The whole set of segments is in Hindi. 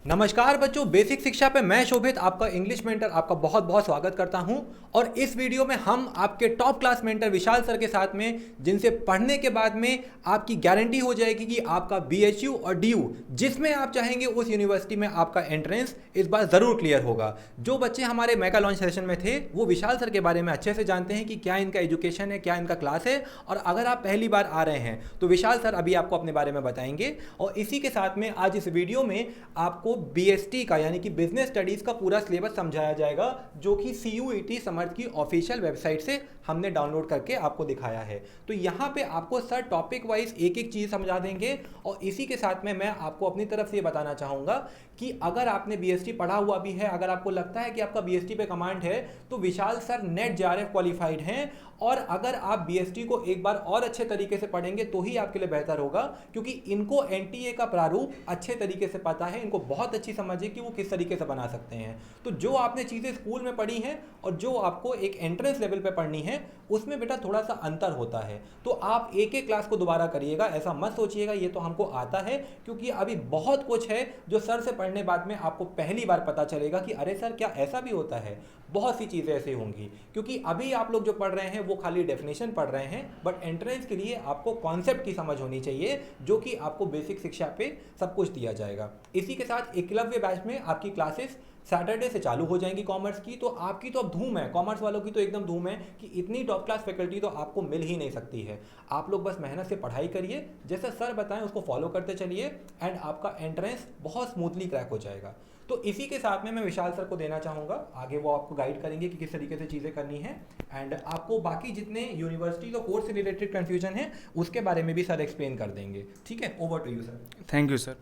नमस्कार बच्चों, बेसिक शिक्षा पे मैं शोभित आपका इंग्लिश मेंटर आपका बहुत बहुत स्वागत करता हूं। और इस वीडियो में हम आपके टॉप क्लास मेंटर विशाल सर के साथ में, जिनसे पढ़ने के बाद में आपकी गारंटी हो जाएगी कि आपका बीएचयू और डीयू जिसमें आप चाहेंगे उस यूनिवर्सिटी में आपका एंट्रेंस इस बार ज़रूर क्लियर होगा। जो बच्चे हमारे मेगा लॉन्च सेशन में थे वो विशाल सर के बारे में अच्छे से जानते हैं कि क्या इनका एजुकेशन है, क्या इनका क्लास है। और अगर आप पहली बार आ रहे हैं तो विशाल सर अभी आपको अपने बारे में बताएंगे। और इसी के साथ में आज इस वीडियो में आपको बीएसटी का यानी कि बिजनेस स्टडीज का पूरा सिलेबस समझाया जाएगा, जो कि सीयूईटी समर्थ की ऑफिशियल वेबसाइट से हमने डाउनलोड करके आपको दिखाया है। तो यहाँ पे आपको सर टॉपिक वाइज एक एक चीज़ समझा देंगे। और इसी के साथ में मैं आपको अपनी तरफ से ये बताना चाहूँगा कि अगर आपने बीएसटी पढ़ा हुआ भी है, अगर आपको लगता है कि आपका बीएसटी पे कमांड है, तो विशाल सर नेट जेआरएफ क्वालिफाइड हैं। और अगर आप बीएसटी को एक बार और अच्छे तरीके से पढ़ेंगे तो ही आपके लिए बेहतर होगा, क्योंकि इनको एनटीए का प्रारूप अच्छे तरीके से पता है, इनको बहुत अच्छी समझ है कि वो किस तरीके से बना सकते हैं। तो जो आपने चीज़ें स्कूल में पढ़ी हैं और जो आपको एक एंट्रेंस लेवल पे पढ़नी है, उसमें बेटा थोड़ा सा अंतर होता है। तो आप एक एक क्लास को दोबारा करिएगा, ऐसा मत सोचिएगा ये तो हमको आता है, क्योंकि अभी बहुत कुछ है जो सर से पढ़ने बाद में आपको पहली बार पता चलेगा कि अरे सर क्या ऐसा भी होता है। बहुत सी चीज़ें ऐसे होंगी, क्योंकि अभी आप लोग जो पढ़ रहे हैं वो खाली डेफिनेशन पढ़ रहे हैं, बट एंट्रेंस के लिए आपको कॉन्सेप्ट की समझ होनी चाहिए, जो कि आपको बेसिक शिक्षा पे सब कुछ दिया जाएगा। इसी के साथ एकलव्य बैच में आपकी क्लासेस सैटरडे से चालू हो जाएंगी कॉमर्स की। तो आपकी तो अब धूम है, कॉमर्स वालों की तो एकदम धूम है कि इतनी टॉप क्लास फैकल्टी तो आपको मिल ही नहीं सकती है। आप लोग बस मेहनत से पढ़ाई करिए, जैसे सर बताएं उसको फॉलो करते चलिए, एंड आपका एंट्रेंस बहुत स्मूथली क्रैक हो जाएगा। तो इसी के साथ में मैं विशाल सर को देना चाहूँगा, आगे वो आपको गाइड करेंगे कि किस तरीके से चीज़ें करनी है। एंड आपको बाकी जितने यूनिवर्सिटी और कोर्स से रिलेटेड कन्फ्यूजन है उसके बारे में भी सर एक्सप्लेन कर देंगे। ठीक है, over to you sir. Thank you sir.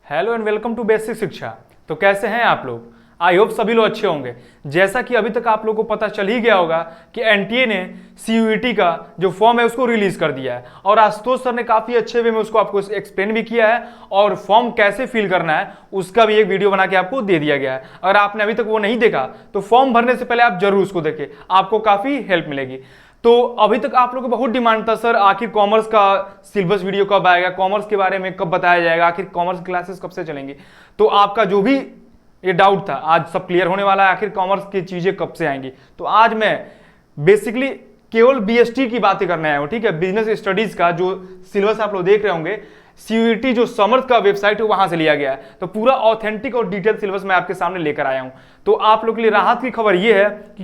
Hello and welcome to basic Shiksha. तो कैसे हैं आप लोग? आई होप सभी लोग अच्छे होंगे। जैसा कि अभी तक आप लोगों को पता चल ही गया होगा कि एनटीए ने सीयूईटी का जो फॉर्म है उसको रिलीज कर दिया है, और आशुतोष सर ने काफ़ी अच्छे वे में उसको आपको एक्सप्लेन भी किया है, और फॉर्म कैसे फिल करना है उसका भी एक वीडियो बना के आपको दे दिया गया है। अगर आपने अभी तक वो नहीं देखा तो फॉर्म भरने से पहले आप जरूर उसको देखें, आपको काफ़ी हेल्प मिलेगी। तो अभी तक आप लोगों को बहुत डिमांड था, सर आखिर कॉमर्स का सिलेबस वीडियो कब आएगा, कॉमर्स के बारे में कब बताया जाएगा, आखिर कॉमर्स क्लासेस कब से चलेंगी। तो आपका जो भी ये डाउट था आज सब क्लियर होने वाला है, आखिर कॉमर्स की चीजें कब से आएंगी। तो आज मैं बेसिकली केवल बीएसटी की बातें करने आया हूं, ठीक है। बिजनेस स्टडीज का जो सिलेबस आप लोग देख रहे होंगे, सीयूईटी जो समर्थ का वेबसाइट है वहां से लिया गया है। तो पूरा ऑथेंटिक और डिटेल सिलेबस मैं आपके सामने लेकर आया हूं। तो आप लोग के लिए राहत की खबर यह है कि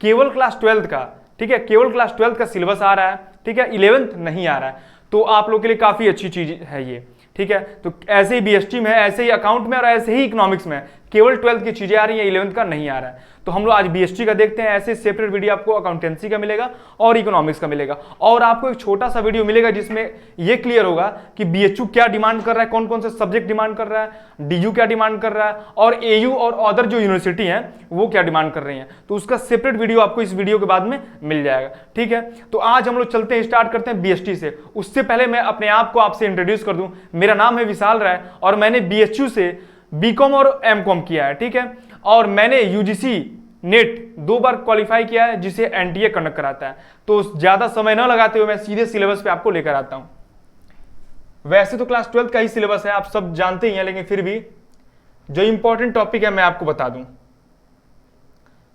केवल क्लास 12 का, ठीक है, केवल क्लास 12 का सिलेबस आ रहा है, ठीक है, 11th नहीं आ रहा है। तो आप लोग के लिए काफी अच्छी चीज है ये, ठीक है। तो ऐसे ही बीएसटी में है, ऐसे ही अकाउंट में और ऐसे ही इकोनॉमिक्स में केवल 12th की चीजें आ रही हैं, 11th का नहीं आ रहा है। तो हम लोग आज बीएसटी का देखते हैं। ऐसे सेपरेट वीडियो आपको अकाउंटेंसी का मिलेगा और इकोनॉमिक्स का मिलेगा, और आपको एक छोटा सा वीडियो मिलेगा जिसमें यह क्लियर होगा कि बीएचयू क्या डिमांड कर रहा है, कौन कौन से सब्जेक्ट डिमांड कर रहा है, डीयू क्या डिमांड कर रहा है, और एयू और अदर जो यूनिवर्सिटी है वो क्या डिमांड कर रही है। तो उसका सेपरेट वीडियो आपको इस वीडियो के बाद में मिल जाएगा, ठीक है। तो आज हम लोग चलते हैं, स्टार्ट करते हैं बीएसटी से। उससे पहले मैं अपने आप को आपसे इंट्रोड्यूस कर दूं। मेरा नाम है विशाल राय और मैंने बीएचयू से बीकॉम और एमकॉम किया है, ठीक है। और मैंने यूजीसी नेट 2 बार क्वालिफाई किया है, जिसे एनटीए कंडक्ट कराता है। तो ज्यादा समय न लगाते हुए मैं सीधे सिलेबस पे आपको लेकर आता हूं। वैसे तो क्लास 12 का ही सिलेबस है, आप सब जानते ही हैं, लेकिन फिर भी जो इंपॉर्टेंट टॉपिक है मैं आपको बता दूं।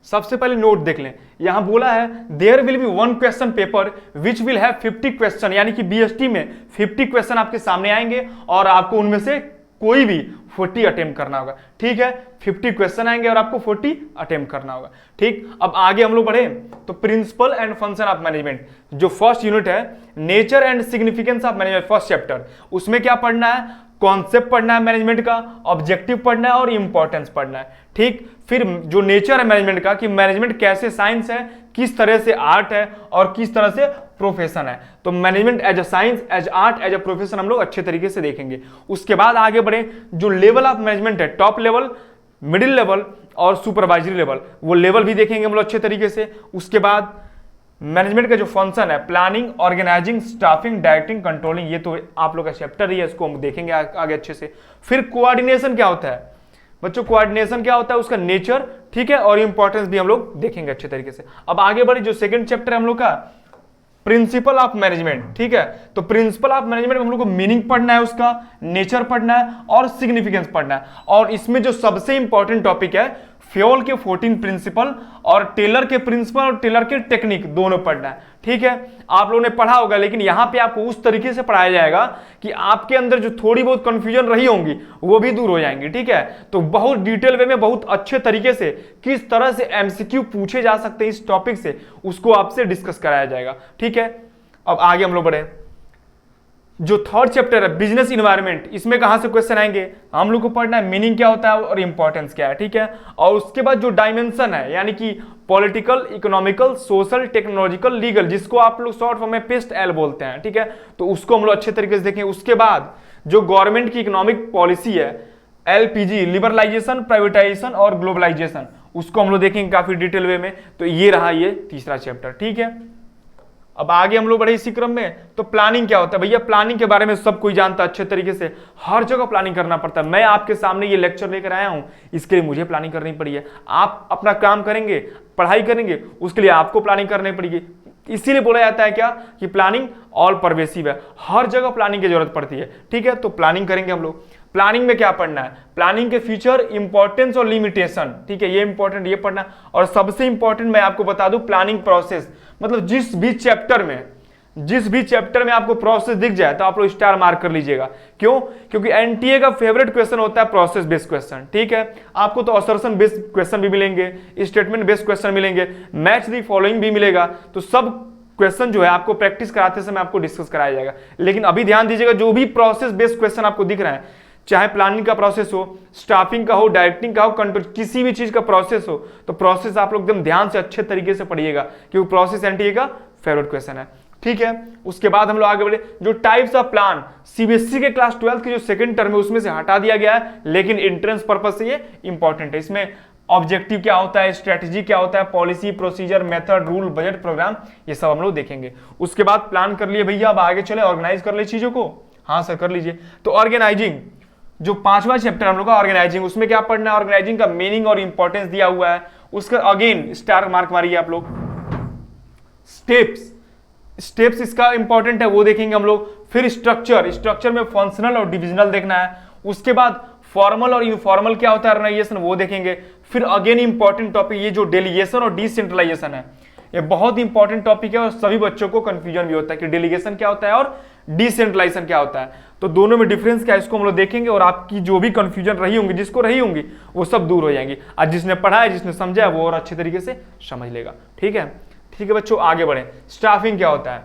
सबसे पहले नोट देख लें, यहां बोला है there will be 1 question paper which will have 50 question, यानी कि बीएसटी में 50 क्वेश्चन आपके सामने आएंगे और आपको उनमें से कोई भी 40 अटेम्प्ट करना होगा, ठीक है। 50 क्वेश्चन आएंगे और आपको 40 अटेम्प्ट करना होगा, ठीक। अब आगे हम लोग बढ़े तो principle and function of management, जो फर्स्ट यूनिट है, nature and significance of management, first chapter, उसमें क्या पढ़ना है, कॉन्सेप्ट पढ़ना है मैनेजमेंट का, ऑब्जेक्टिव पढ़ना है और इंपॉर्टेंस पढ़ना है, ठीक। फिर जो नेचर है मैनेजमेंट का, कि मैनेजमेंट कैसे साइंस है, किस तरह से आर्ट है और किस तरह से प्रोफेशन है। तो management as a science, as art, as a profession हम लोग अच्छे तरीके से देखेंगे। उसके बाद आगे बढ़े, जो लेवल ऑफ मैनेजमेंट है, टॉप लेवल, मिडिल लेवल और सुपरवाइजरी लेवल, वो लेवल भी देखेंगे हम लोग अच्छे तरीके से। उसके बाद मैनेजमेंट का जो फंक्शन है, planning, organising, staffing, directing, controlling, ये तो आप लोग का चैप्टर ही है, इसको हम देखेंगे आगे अच्छे से। फिर कोऑर्डिनेशन क्या होता है बच्चों, कोऑर्डिनेशन क्या होता है, उसका नेचर, ठीक है, और इंपॉर्टेंस भी हम लोग देखेंगे अच्छे तरीके से। अब आगे बढ़े, जो सेकंड चैप्टर है हम लोग का प्रिंसिपल ऑफ मैनेजमेंट, ठीक है। तो प्रिंसिपल ऑफ मैनेजमेंट में हम लोग को मीनिंग पढ़ना है, उसका नेचर पढ़ना है और सिग्निफिकेंस पढ़ना है। और इसमें जो सबसे इंपॉर्टेंट टॉपिक है फ्योल के 14 प्रिंसिपल और टेलर के प्रिंसिपल और टेलर के टेक्निक दोनों पढ़ना है, ठीक है। आप लोगों ने पढ़ा होगा, लेकिन यहां पे आपको उस तरीके से पढ़ाया जाएगा कि आपके अंदर जो थोड़ी बहुत कंफ्यूजन रही होंगी वो भी दूर हो जाएंगी, ठीक है। तो बहुत डिटेल वे में, बहुत अच्छे तरीके से किस तरह से एमसीक्यू पूछे जा सकते हैं इस टॉपिक से, उसको आपसे डिस्कस कराया जाएगा, ठीक है। अब आगे हम लोग बढ़े। जो थर्ड चैप्टर है बिजनेस इन्वायरमेंट, इसमें कहां से क्वेश्चन आएंगे, हम लोग को पढ़ना है मीनिंग क्या होता है और इंपॉर्टेंस क्या है, ठीक है। और उसके बाद जो डायमेंशन है, यानी कि political, economical, social, technological, legal, जिसको आप लोग शॉर्ट फॉर्म में पेस्ट एल बोलते हैं, ठीक है। तो उसको हम लोग अच्छे तरीके से देखें। उसके बाद जो गवर्नमेंट की इकोनॉमिक पॉलिसी है, एलपीजी, लिबरलाइजेशन, प्राइवेटाइजेशन और ग्लोबलाइजेशन, उसको हम लोग देखेंगे काफी डिटेल वे में। तो ये रहा ये तीसरा चैप्टर, ठीक है। अब आगे हम लोग बढ़े इसी क्रम में। तो प्लानिंग क्या होता है भैया, प्लानिंग के बारे में सब कोई जानता है अच्छे तरीके से, हर जगह प्लानिंग करना पड़ता है। मैं आपके सामने ये लेक्चर लेकर आया हूं, इसके लिए मुझे प्लानिंग करनी पड़ी है। आप अपना काम करेंगे, पढ़ाई करेंगे, उसके लिए आपको प्लानिंग करनी पड़ेगी। इसीलिए बोला जाता है क्या कि प्लानिंग ऑल परवेसिव है, हर जगह प्लानिंग की जरूरत पड़ती है, ठीक है। तो प्लानिंग करेंगे हम लोग। प्लानिंग में क्या पढ़ना है, प्लानिंग के फीचर, इंपॉर्टेंस और लिमिटेशन, ठीक है, ये इंपॉर्टेंट, ये पढ़ना। और सबसे इंपॉर्टेंट मैं आपको बता दूं, प्लानिंग प्रोसेस, मतलब जिस भी चैप्टर में आपको प्रोसेस दिख जाए तो आप लोग स्टार मार्क कर लीजिएगा। क्यों? क्योंकि एनटीए का फेवरेट क्वेश्चन होता है प्रोसेस बेस्ड क्वेश्चन, ठीक है। आपको तो असर्शन बेस्ड क्वेश्चन भी मिलेंगे, स्टेटमेंट बेस्ड क्वेश्चन मिलेंगे, मैच द फॉलोइंग भी मिलेगा। तो सब क्वेश्चन जो है आपको प्रैक्टिस कराते समय आपको डिस्कस कराया जाएगा। लेकिन अभी ध्यान दीजिएगा, जो भी प्रोसेस बेस्ड क्वेश्चन आपको दिख रहा है, चाहे प्लानिंग का प्रोसेस हो, स्टाफिंग का हो, डायरेक्टिंग का हो, कंट्रोल, किसी भी चीज का प्रोसेस हो, तो प्रोसेस आप लोग एकदम ध्यान से अच्छे तरीके से पढ़िएगा, क्योंकि प्रोसेस एनटीए का फेवरेट क्वेश्चन है, ठीक है। उसके बाद हम लोग आगे बढ़े। जो टाइप्स ऑफ प्लान सीबीएसई के क्लास 12 की जो सेकंड टर्म है उसमें से हटा दिया गया है, लेकिन एंट्रेंस पर्पज से ये इंपॉर्टेंट है। इसमें ऑब्जेक्टिव क्या होता है, स्ट्रेटेजी क्या होता है, policy, procedure, method, rule, budget, programme, ये सब हम लोग देखेंगे। उसके बाद प्लान कर लिए भैया, अब आगे चले, ऑर्गेनाइज कर ले चीजों को। हाँ सर कर लीजिए। तो ऑर्गेनाइजिंग, जो 5वां चैप्टर हम लोग का ऑर्गेनाइजिंग, उसमें क्या पढ़ना है, ऑर्गेनाइजिंग का मीनिंग और इंपॉर्टेंस दिया हुआ है। उसका अगेन स्टार मार्क मारिए आप लोग। स्टेप्स इसका इंपॉर्टेंट है, वो देखेंगे हम लोग। फिर स्ट्रक्चर में फंक्शनल और डिविजनल देखना है। उसके बाद फॉर्मल और इनफॉर्मल क्या होता है ऑर्गेनाइजेशन, वो देखेंगे। फिर अगेन इंपॉर्टेंट टॉपिक ये जो डेलीगेशन और डिसेंट्रलाइजेशन है, ये बहुत इंपॉर्टेंट टॉपिक है और सभी बच्चों को कंफ्यूजन भी होता है कि डेलीगेशन क्या होता है और डिसेंट्रलाइजेशन क्या होता है। तो दोनों में डिफरेंस क्या है, इसको हम लोग देखेंगे और आपकी जो भी कंफ्यूजन रही होंगी, जिसको रही होंगी, वो सब दूर हो जाएंगी। आज जिसने पढ़ा है, जिसने समझा है, वो और अच्छे तरीके से समझ लेगा, ठीक है। ठीक है बच्चों, आगे बढ़े। स्टाफिंग क्या होता है,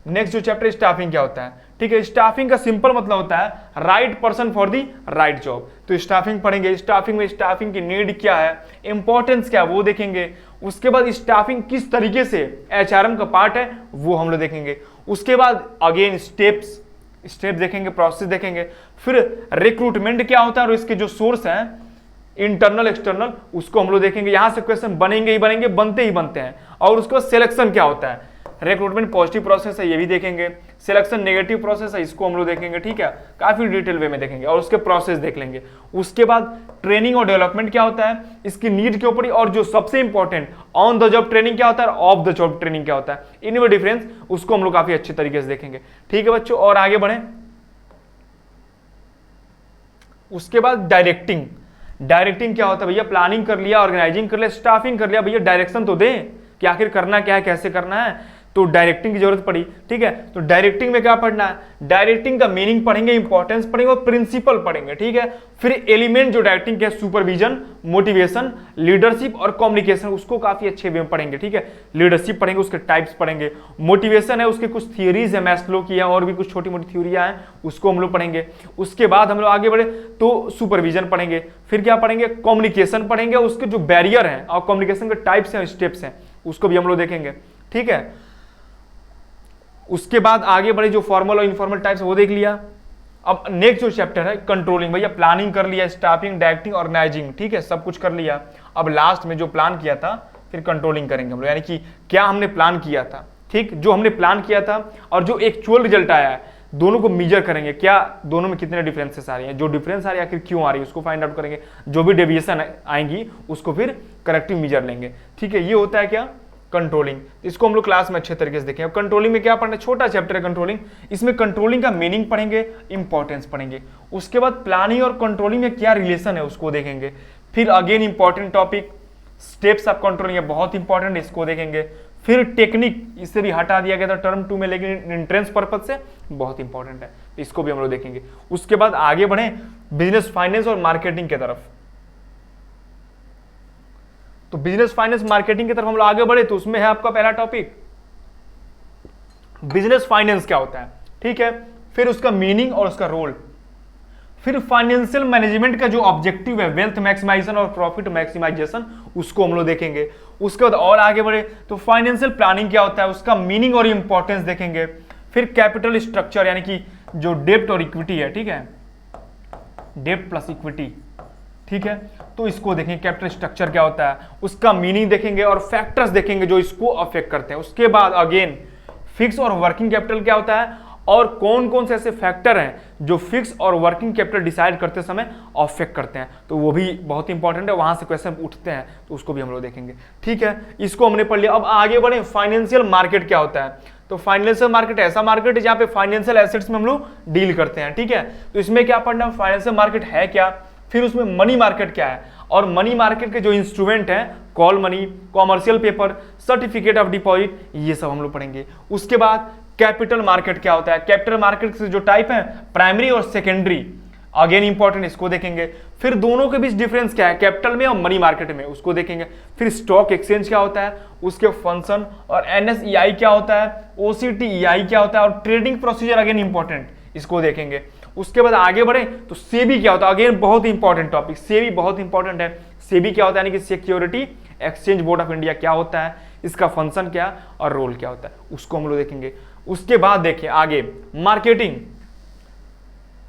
नेक्स्ट जो चैप्टर स्टाफिंग क्या होता है, ठीक है। स्टाफिंग का सिंपल मतलब होता है right person for the right job. तो स्टाफिंग पढ़ेंगे, स्टाफिंग में स्टाफिंग की नीड क्या है, इंपॉर्टेंस क्या है, वो देखेंगे। उसके बाद स्टाफिंग किस तरीके से एचआरएम का पार्ट है, वो हम लोग देखेंगे। उसके बाद अगेन स्टेप देखेंगे, प्रोसेस देखेंगे। फिर रिक्रूटमेंट क्या होता है और इसके जो सोर्स हैं इंटरनल एक्सटर्नल, उसको हम लोग देखेंगे। यहां से क्वेश्चन बनेंगे ही बनेंगे, बनते ही बनते हैं। और उसके बाद सिलेक्शन क्या होता है, रिक्रूटमेंट पॉजिटिव प्रोसेस है, ये भी देखेंगे। सिलेक्शन नेगेटिव प्रोसेस है, इसको हम लोग देखेंगे, ठीक है। काफी डिटेल वे में देखेंगे और उसके प्रोसेस देख लेंगे। उसके बाद ट्रेनिंग और डेवलपमेंट क्या होता है, इसकी नीड के ऊपर, और जो सबसे important on the job training क्या होता है, ऑफ द जॉब ट्रेनिंग क्या होता है, इनमें डिफरेंस, उसको हम लोग काफी अच्छे तरीके से देखेंगे, ठीक है बच्चों। और आगे बढ़े। उसके बाद डायरेक्टिंग क्या होता है भैया, प्लानिंग कर लिया, ऑर्गेनाइजिंग कर लिया, स्टाफिंग कर लिया, भैया डायरेक्शन तो दें कि आखिर करना क्या है, कैसे करना है। तो डायरेक्टिंग की जरूरत पड़ी, ठीक है। तो डायरेक्टिंग में क्या पढ़ना है, डायरेक्टिंग का मीनिंग पढ़ेंगे, इंपॉर्टेंस पढ़ेंगे और प्रिंसिपल पढ़ेंगे, ठीक है। फिर एलिमेंट जो डायरेक्टिंग के, सुपरविजन, मोटिवेशन, लीडरशिप और कम्युनिकेशन, उसको काफी अच्छे वे में पढ़ेंगे, ठीक है। लीडरशिप पढ़ेंगे, उसके टाइप्स पढ़ेंगे। मोटिवेशन है, उसके कुछ थियरीज है, मैस्लो की है और भी कुछ छोटी मोटी थ्योरियां हैं, उसको हम लोग पढ़ेंगे। उसके बाद हम लोग आगे बढ़े तो सुपरविजन पढ़ेंगे। फिर क्या पढ़ेंगे, कम्युनिकेशन पढ़ेंगे, उसके जो बैरियर हैं और कम्युनिकेशन के टाइप्स हैं, स्टेप्स हैं, उसको भी हम लोग देखेंगे, ठीक है। उसके बाद आगे बढ़े, जो फॉर्मल और इनफॉर्मल टाइप्स वो देख लिया। अब नेक्स्ट जो चैप्टर है कंट्रोलिंग, भैया प्लानिंग कर लिया, स्टाफिंग, डायरेक्टिंग, ऑर्गेनाइजिंग, ठीक है, सब कुछ कर लिया। अब लास्ट में जो प्लान किया था फिर कंट्रोलिंग करेंगे हम लोग, यानी कि क्या हमने प्लान किया था, ठीक, जो हमने प्लान किया था और जो एक्चुअल रिजल्ट आया है, दोनों को मेजर करेंगे, क्या दोनों में कितने डिफरेंसेस आ रही हैं, जो डिफरेंस आ रही है आखिर क्यों आ रही है, उसको फाइंड आउट करेंगे। जो भी डेविएशन आएंगी उसको फिर करेक्टिव मेजर लेंगे, ठीक है। ये होता है क्या, कंट्रोलिंग, इसको हम लोग क्लास में अच्छे तरीके से देखेंगे। कंट्रोलिंग में क्या पढ़ना, छोटा चैप्टर है कंट्रोलिंग, इसमें कंट्रोलिंग का मीनिंग पढ़ेंगे, इंपॉर्टेंस पढ़ेंगे। उसके बाद प्लानिंग और कंट्रोलिंग में क्या रिलेशन है उसको देखेंगे। फिर again important topic steps of controlling है, बहुत इंपॉर्टेंट, इसको देखेंगे। फिर टेक्निक, इससे भी हटा दिया गया था टर्म 2 में, लेकिन एंट्रेंस पर्पज से बहुत इंपॉर्टेंट है, इसको भी हम लोग देखेंगे। उसके बाद आगे बढ़े बिजनेस फाइनेंस और मार्केटिंग की तरफ। तो बिजनेस फाइनेंस मार्केटिंग की तरफ हम लोग आगे बढ़े तो उसमें है आपका पहला टॉपिक बिजनेस फाइनेंस क्या होता है, ठीक है। फिर उसका मीनिंग और उसका रोल। फिर फाइनेंशियल मैनेजमेंट का जो ऑब्जेक्टिव है, वेल्थ मैक्सिमाइजेशन और प्रॉफिट मैक्सिमाइजेशन, उसको हम लोग देखेंगे। उसके बाद और आगे बढ़े तो फाइनेंशियल प्लानिंग क्या होता है, उसका मीनिंग और इंपॉर्टेंस देखेंगे। फिर कैपिटल स्ट्रक्चर यानी कि जो डेब्ट और इक्विटी है, ठीक है, डेब्ट प्लस इक्विटी, ठीक है, तो इसको देखेंगे। कैपिटल स्ट्रक्चर क्या होता है, उसका मीनिंग देखेंगे और फैक्टर्स देखेंगे जो इसको अफेक्ट करते हैं। उसके बाद अगेन फिक्स और वर्किंग कैपिटल क्या होता है और कौन कौन से ऐसे फैक्टर हैं जो फिक्स और वर्किंग कैपिटल डिसाइड करते समय अफेक्ट करते हैं, तो वो भी बहुत इंपॉर्टेंट है, वहां से क्वेश्चन उठते हैं, तो उसको भी हम लोग देखेंगे, ठीक है। इसको हमने पढ़ लिया। अब आगे बढ़े फाइनेंशियल मार्केट क्या होता है। तो फाइनेंशियल मार्केट ऐसा मार्केट है जहां पे फाइनेंशियल एसेट्स में हम लोग डील करते हैं, ठीक है। तो इसमें क्या पढ़ना है, फाइनेंशियल मार्केट है क्या, फिर उसमें मनी मार्केट क्या है, और मनी मार्केट के जो इंस्ट्रूमेंट हैं, call money, commercial paper, certificate of deposit, ये सब हम लोग पढ़ेंगे। उसके बाद कैपिटल मार्केट क्या होता है, कैपिटल मार्केट से जो टाइप है प्राइमरी और सेकेंडरी, अगेन इंपॉर्टेंट, इसको देखेंगे। फिर दोनों के बीच डिफरेंस क्या है कैपिटल में और मनी मार्केट में, उसको देखेंगे। फिर स्टॉक एक्सचेंज क्या होता है, उसके फंक्शन, और एनएसईआई क्या होता है, ओसीटीईआई क्या होता है, और ट्रेडिंग प्रोसीजर अगेन इंपॉर्टेंट, इसको देखेंगे। उसके बाद आगे बढ़े तो सेबी क्या होता है, अगेन बहुत इंपॉर्टेंट टॉपिक, सेबी बहुत इंपॉर्टेंट है। सेबी क्या होता है, यानी कि security exchange board of India क्या होता है, इसका फंक्शन क्या और रोल क्या होता है, उसको हम लोग देखेंगे। उसके बाद देखिए आगे मार्केटिंग,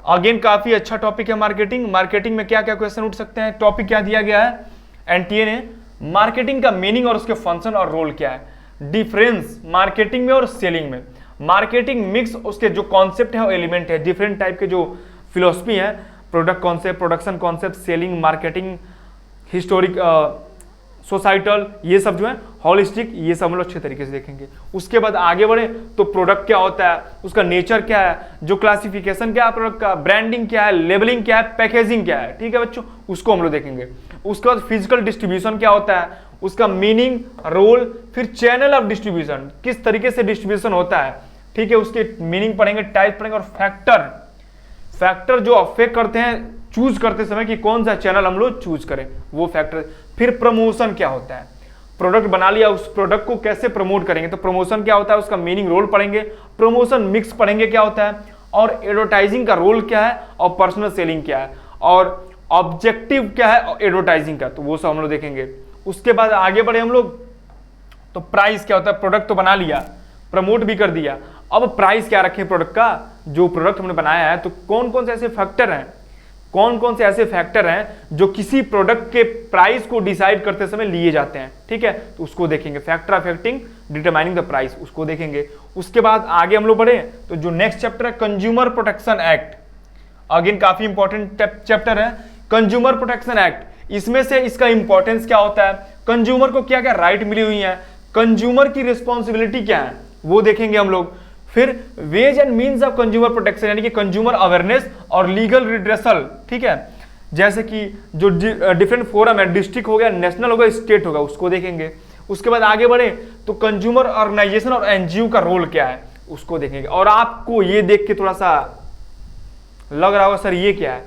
अगेन काफी अच्छा टॉपिक है मार्केटिंग। मार्केटिंग में क्या क्या क्वेश्चन उठ सकते हैं, टॉपिक क्या दिया गया है एनटीए ने, मार्केटिंग का मीनिंग और उसके फंक्शन और रोल क्या है, डिफरेंस मार्केटिंग में और सेलिंग में, मार्केटिंग मिक्स, उसके जो कॉन्सेप्ट है और एलिमेंट है, डिफरेंट टाइप के जो फिलोसफी है, product concept, production concept, selling, marketing, historic, societal, ये सब जो है हॉलिस्टिक, ये सब हम लोग अच्छे तरीके से देखेंगे। उसके बाद आगे बढ़े तो प्रोडक्ट क्या होता है, उसका नेचर क्या है, जो क्लासिफिकेशन क्या है प्रोडक्ट का, ब्रांडिंग क्या है, लेबलिंग क्या है, पैकेजिंग क्या है, ठीक है बच्चों, उसको हम लोग देखेंगे। उसके बाद फिजिकल डिस्ट्रीब्यूशन क्या होता है, उसका मीनिंग, रोल, फिर चैनल ऑफ डिस्ट्रीब्यूशन, किस तरीके से डिस्ट्रीब्यूशन होता है, ठीक है, उसके मीनिंग पढ़ेंगे, टाइप पढ़ेंगे, और फैक्टर जो अफेक्ट करते हैं चूज करते समय कि कौन सा चैनल हम लोग चूज करें, वो फैक्टर। फिर प्रमोशन क्या होता है, प्रोडक्ट बना लिया, उस प्रोडक्ट को कैसे प्रमोट करेंगे, तो प्रमोशन क्या होता है, उसका मीनिंग, रोल पढ़ेंगे। प्रमोशन मिक्स पढ़ेंगे क्या होता है, और एडवर्टाइजिंग का रोल क्या है, और पर्सनल सेलिंग क्या है, और ऑब्जेक्टिव क्या है एडवर्टाइजिंग का, तो वो सब हम लोग देखेंगे। उसके बाद आगे बढ़े हम लोग तो प्राइस क्या होता है, प्रोडक्ट तो बना लिया, प्रमोट भी कर दिया, अब प्राइस क्या रखें प्रोडक्ट का, जो प्रोडक्ट हमने बनाया है, तो कौन कौन से ऐसे फैक्टर हैं, कौन कौन से ऐसे फैक्टर हैं जो किसी प्रोडक्ट के प्राइस को डिसाइड करते समय लिए जाते हैं, ठीक है, तो उसको देखेंगे। Factor affecting determining the price, उसको देखेंगे। उसके बाद आगे हम लोग बढ़े तो जो नेक्स्ट चैप्टर है कंज्यूमर प्रोटेक्शन एक्ट, अगेन काफी इंपॉर्टेंट चैप्टर है कंज्यूमर प्रोटेक्शन एक्ट। इसमें से इसका इंपॉर्टेंस क्या होता है, कंज्यूमर को क्या क्या राइट मिली हुई है, कंज्यूमर की रिस्पॉन्सिबिलिटी क्या है, वो देखेंगे हम लोग। फिर ways and means of consumer protection, यानी कि कंज्यूमर अवेयरनेस और लीगल रिड्रेसल, ठीक है, जैसे कि जो डिफरेंट फोरम है, डिस्ट्रिक्ट हो गया, नेशनल हो गया, स्टेट होगा, उसको देखेंगे। उसके बाद आगे बढ़े तो कंज्यूमर ऑर्गेनाइजेशन और एनजीओ का रोल क्या है, उसको देखेंगे। और आपको ये देख के थोड़ा सा लग रहा होगा सर ये क्या है,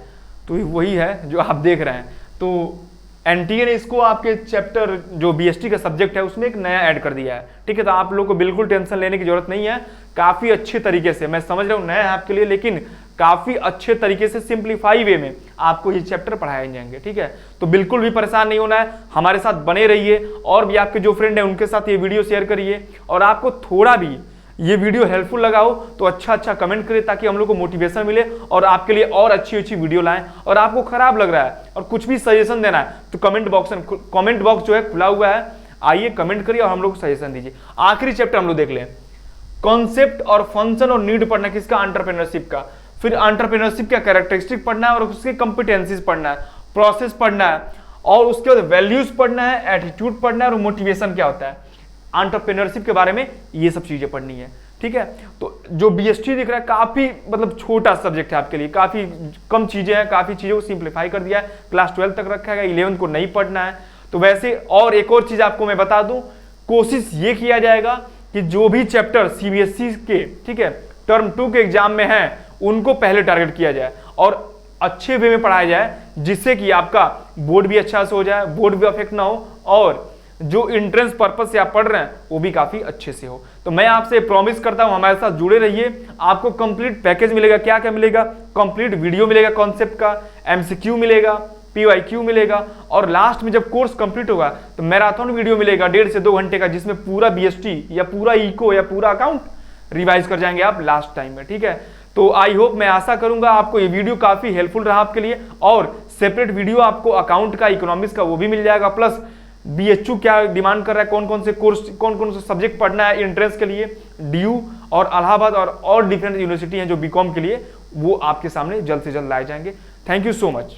तो वही है जो आप देख रहे हैं। तो एनटीए ने इसको आपके चैप्टर जो बीएसटी का सब्जेक्ट है उसमें एक नया ऐड कर दिया है, ठीक है, तो आप लोगों को बिल्कुल टेंशन लेने की जरूरत नहीं है, काफी अच्छे तरीके से, मैं समझ रहा हूँ नया है आपके लिए, लेकिन काफी अच्छे तरीके से सिंप्लीफाई वे में आपको ये चैप्टर पढ़ाए जाएंगे, ठीक है। तो बिल्कुल भी परेशान नहीं होना है, हमारे साथ बने रहिए, और भी आपके जो फ्रेंड है उनके साथ ये वीडियो शेयर करिए, और आपको थोड़ा भी ये वीडियो हेल्पफुल लगा हो तो अच्छा कमेंट करिए, ताकि हम लोग को मोटिवेशन मिले और आपके लिए और अच्छी वीडियो लाएं। और आपको खराब लग रहा है और कुछ भी सजेशन देना है तो कमेंट बॉक्स जो है खुला हुआ है, आइए कमेंट करिए और हम लोग को सजेशन दीजिए। आखिरी चैप्टर हम लोग देख लें, कॉन्सेप्ट और फंक्शन और नीड पढ़ना किसका, एंटरप्रेन्योरशिप का। फिर एंटरप्रेन्योरशिप का कैरेक्टरिस्टिक पढ़ना है और उसके कंपिटेंसीज पढ़ना है, प्रोसेस पढ़ना है, और उसके बाद वैल्यूज पढ़ना है, एटीट्यूड पढ़ना है, और मोटिवेशन क्या होता है। एंटरप्रेन्योरशिप के बारे में, ये सब चीजें पढ़नी है। ठीक है, तो जो बीएसटी दिख रहा है काफी मतलब छोटा सब्जेक्ट है आपके लिए, काफी कम चीजें हैं, काफी चीजों को सिंप्लीफाई कर दिया है, क्लास 12 तक रखा है, 11th को नहीं पढ़ना है। तो वैसे और एक और चीज आपको मैं बता दूं, कोशिश ये किया जाएगा कि जो भी चैप्टर सीबीएसई के, ठीक है, टर्म 2 के एग्जाम में है, उनको पहले टारगेट किया जाए और अच्छे वे में पढ़ाया जाए, जिससे कि आपका बोर्ड भी अच्छा से हो जाए, बोर्ड भी अफेक्ट ना हो, और जो इंट्रेंस पर्पज से आप पढ़ रहे हैं वो भी काफी अच्छे से हो। तो मैं आपसे प्रॉमिस करता हूं हमारे साथ जुड़े रहिए, आपको कंप्लीट पैकेज मिलेगा। क्या क्या मिलेगा? कंप्लीट वीडियो मिलेगा कॉन्सेप्ट का, एमसीक्यू मिलेगा, पीवाईक्यू मिलेगा, और लास्ट में जब कोर्स कंप्लीट होगा तो मैराथन वीडियो मिलेगा 1.5 से 2 घंटे का, जिसमें पूरा बीएसटी या पूरा इको या पूरा अकाउंट रिवाइज कर जाएंगे आप लास्ट टाइम में। ठीक है, तो आई होप, मैं आशा करूंगा आपको ये वीडियो काफी हेल्पफुल रहा आपके लिए, और सेपरेट वीडियो आपको अकाउंट का, इकोनॉमिक्स का वो भी मिल जाएगा, प्लस बीएचयू क्या डिमांड कर रहा है, कौन कौन से कोर्स, कौन कौन से सब्जेक्ट पढ़ना है एंट्रेंस के लिए, डीयू और इलाहाबाद और डिफरेंट यूनिवर्सिटी हैं जो बीकॉम के लिए, वो आपके सामने जल्द से जल्द लाए जाएंगे। Thank you so much.